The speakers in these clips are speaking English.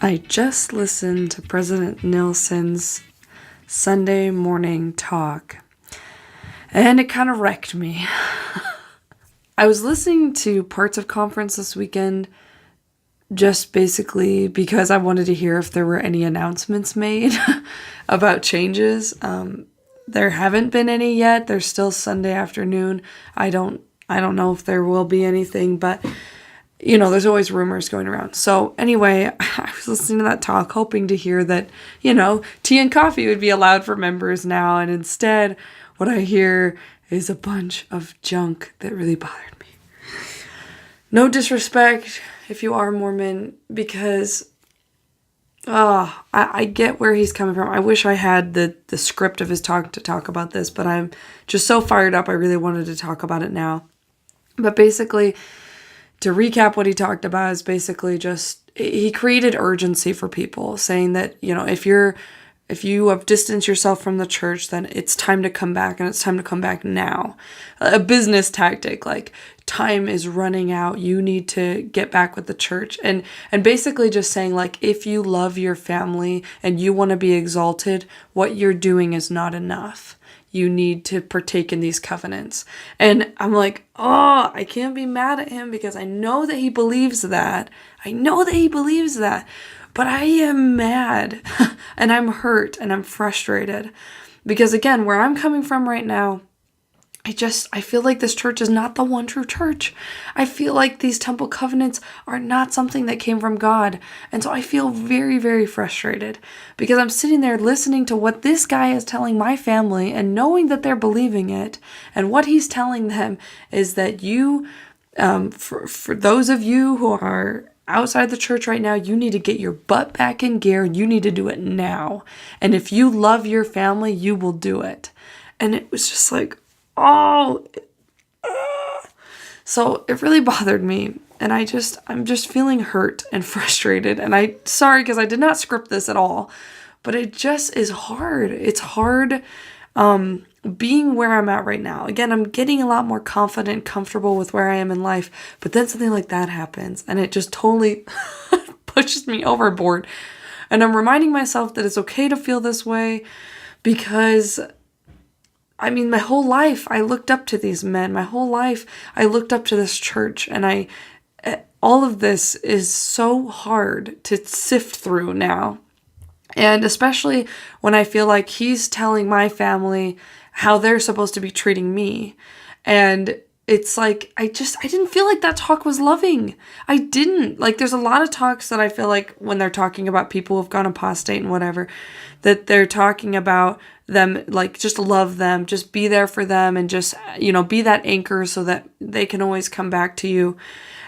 I just listened to President Nelson's Sunday morning talk, and it kind of wrecked me. I was listening to parts of conference this weekend just basically because I wanted to hear if there were any announcements made about changes. There haven't been any yet. There's still Sunday afternoon. I don't know if there will be anything, but there's always rumors going around. So anyway, I was listening to that talk hoping to hear that, tea and coffee would be allowed for members now. And instead, what I hear is a bunch of junk that really bothered me. No disrespect if you are Mormon, because I get where he's coming from. I wish I had the script of his talk to talk about this, but I'm just so fired up. I really wanted to talk about it now. But basically, to recap what he talked about is basically just, he created urgency for people, saying that, if you have distanced yourself from the church, then it's time to come back, and it's time to come back now. A business tactic, like time is running out, you need to get back with the church. And basically just saying, like, if you love your family and you want to be exalted, what you're doing is not enough. You need to partake in these covenants. And I'm like, I can't be mad at him because I know that he believes that. But I am mad and I'm hurt and I'm frustrated because, again, where I'm coming from right now, I feel like this church is not the one true church. I feel like these temple covenants are not something that came from God. And so I feel very, very frustrated because I'm sitting there listening to what this guy is telling my family and knowing that they're believing it. And what he's telling them is that you, for those of you who are outside the church right now, you need to get your butt back in gear and you need to do it now. And if you love your family, you will do it. And it was just like, so it really bothered me, and I'm just feeling hurt and frustrated, and sorry because I did not script this at all, but it just is hard. It's hard being where I'm at right now. Again, I'm getting a lot more confident, comfortable with where I am in life, but then something like that happens, and it just totally pushes me overboard, and I'm reminding myself that it's okay to feel this way because my whole life I looked up to these men. My whole life I looked up to this church, and all of this is so hard to sift through now. And especially when I feel like he's telling my family how they're supposed to be treating me. And it's like, I didn't feel like that talk was loving. I didn't. Like, there's a lot of talks that I feel like when they're talking about people who've gone apostate and whatever, that they're talking about them, like, just love them, just be there for them, and just, be that anchor so that they can always come back to you.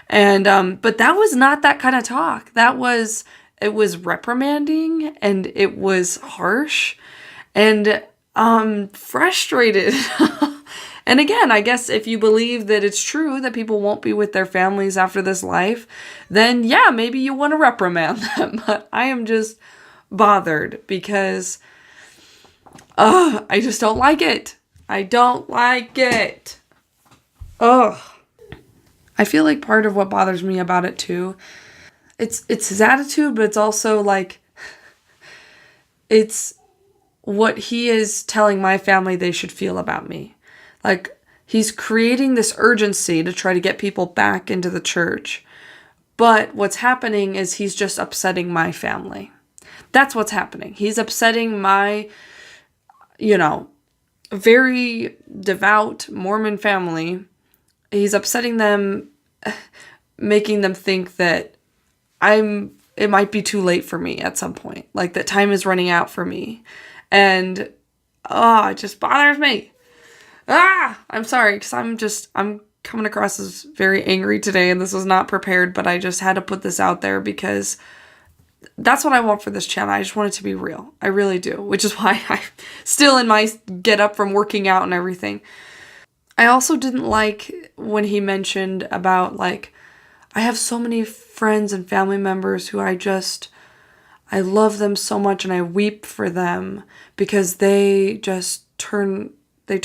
And, but that was not that kind of talk. It was reprimanding, and it was harsh, and frustrated. And again, I guess if you believe that it's true that people won't be with their families after this life, then yeah, maybe you want to reprimand them. But I am just bothered because I just don't like it. I don't like it. I feel like part of what bothers me about it too, it's his attitude, but it's also like, it's what he is telling my family they should feel about me. Like, he's creating this urgency to try to get people back into the church. But what's happening is he's just upsetting my family. That's what's happening. He's upsetting my, very devout Mormon family. He's upsetting them, making them think that it might be too late for me at some point. Like, that time is running out for me. And, it just bothers me. I'm sorry, because I'm coming across as very angry today, and this was not prepared, but I just had to put this out there because that's what I want for this channel. I just want it to be real. I really do, which is why I'm still in my get up from working out and everything. I also didn't like when he mentioned about, like, I have so many friends and family members who I love them so much, and I weep for them because they just turn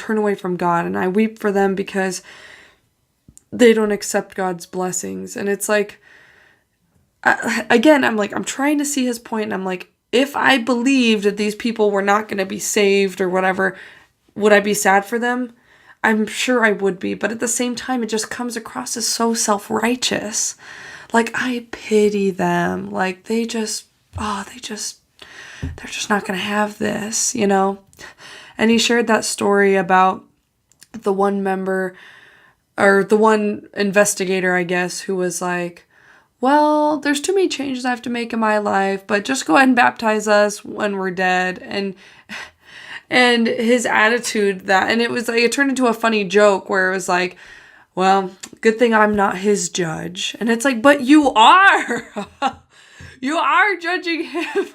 away from God, and I weep for them because they don't accept God's blessings. And it's like, again, I'm trying to see his point, and I'm like, if I believed that these people were not going to be saved or whatever, would I be sad for them? I'm sure I would be, but at the same time, it just comes across as so self-righteous. Like, I pity them. Like, they're just not going to have this, you know? And he shared that story about the one member, or the one investigator, I guess, who was like, well, there's too many changes I have to make in my life, but just go ahead and baptize us when we're dead. And his attitude and it was like, it turned into a funny joke where it was like, well, good thing I'm not his judge. And it's like, but you are. You are judging him.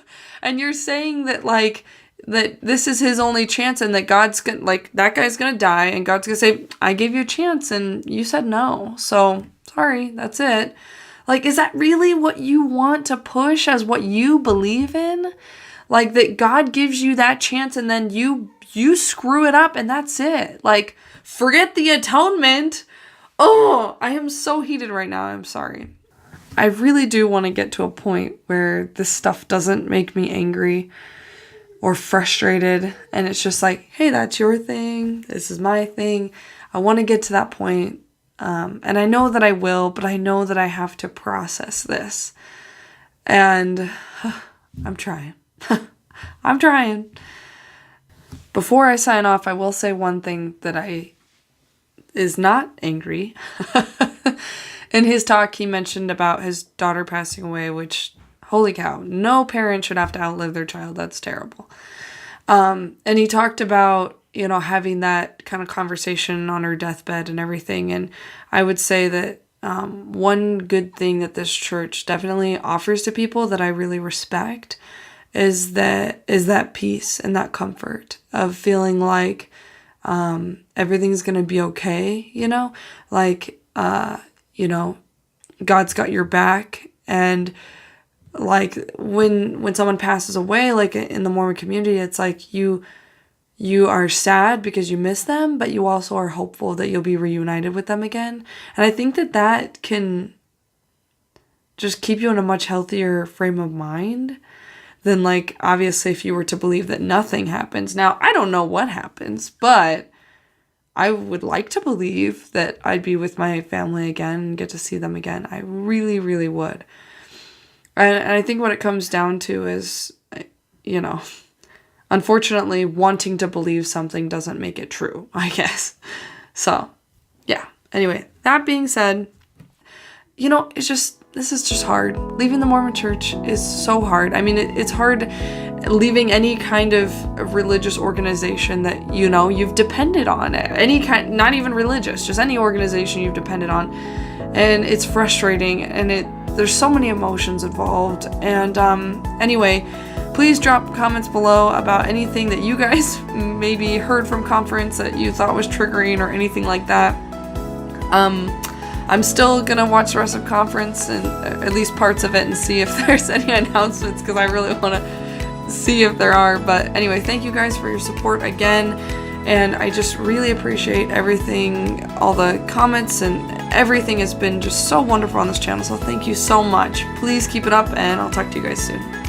And you're saying that, like, that this is his only chance, and that God's gonna, like, that guy's gonna die, and God's gonna say, I gave you a chance and you said no. So sorry, that's it. Like, is that really what you want to push as what you believe in? Like, that God gives you that chance and then you screw it up and that's it. Like, forget the atonement. Oh, I am so heated right now. I'm sorry. I really do want to get to a point where this stuff doesn't make me angry or frustrated. And it's just like, hey, that's your thing. This is my thing. I want to get to that point. And I know that I will, but I know that I have to process this. And I'm trying. I'm trying. Before I sign off, I will say one thing that is not angry. In his talk, he mentioned about his daughter passing away, which, holy cow, no parent should have to outlive their child. That's terrible. And he talked about, you know, having that kind of conversation on her deathbed and everything. And I would say that one good thing that this church definitely offers to people that I really respect is that peace and that comfort of feeling like everything's going to be okay, you know? Like, you know, God's got your back. And like when someone passes away, like in the Mormon community, it's like you are sad because you miss them, but you also are hopeful that you'll be reunited with them again. And I think that can just keep you in a much healthier frame of mind than, like, obviously if you were to believe that nothing happens. Now, I don't know what happens, but I would like to believe that I'd be with my family again and get to see them again. I really, really would. And I think what it comes down to is, you know, unfortunately, wanting to believe something doesn't make it true, I guess. So, yeah. Anyway, that being said, you know, this is just hard. Leaving the Mormon church is so hard. I mean, it's hard leaving any kind of religious organization that, you know, you've depended on. Any kind, not even religious, just any organization you've depended on. And it's frustrating, and there's so many emotions involved. And anyway, please drop comments below about anything that you guys maybe heard from conference that you thought was triggering or anything like that. I'm still gonna watch the rest of conference, and at least parts of it, and see if there's any announcements, because I really want to see if there are. But anyway, thank you guys for your support again, and I just really appreciate everything. All the comments and everything has been just so wonderful on this channel, so thank you so much. Please keep it up, and I'll talk to you guys soon.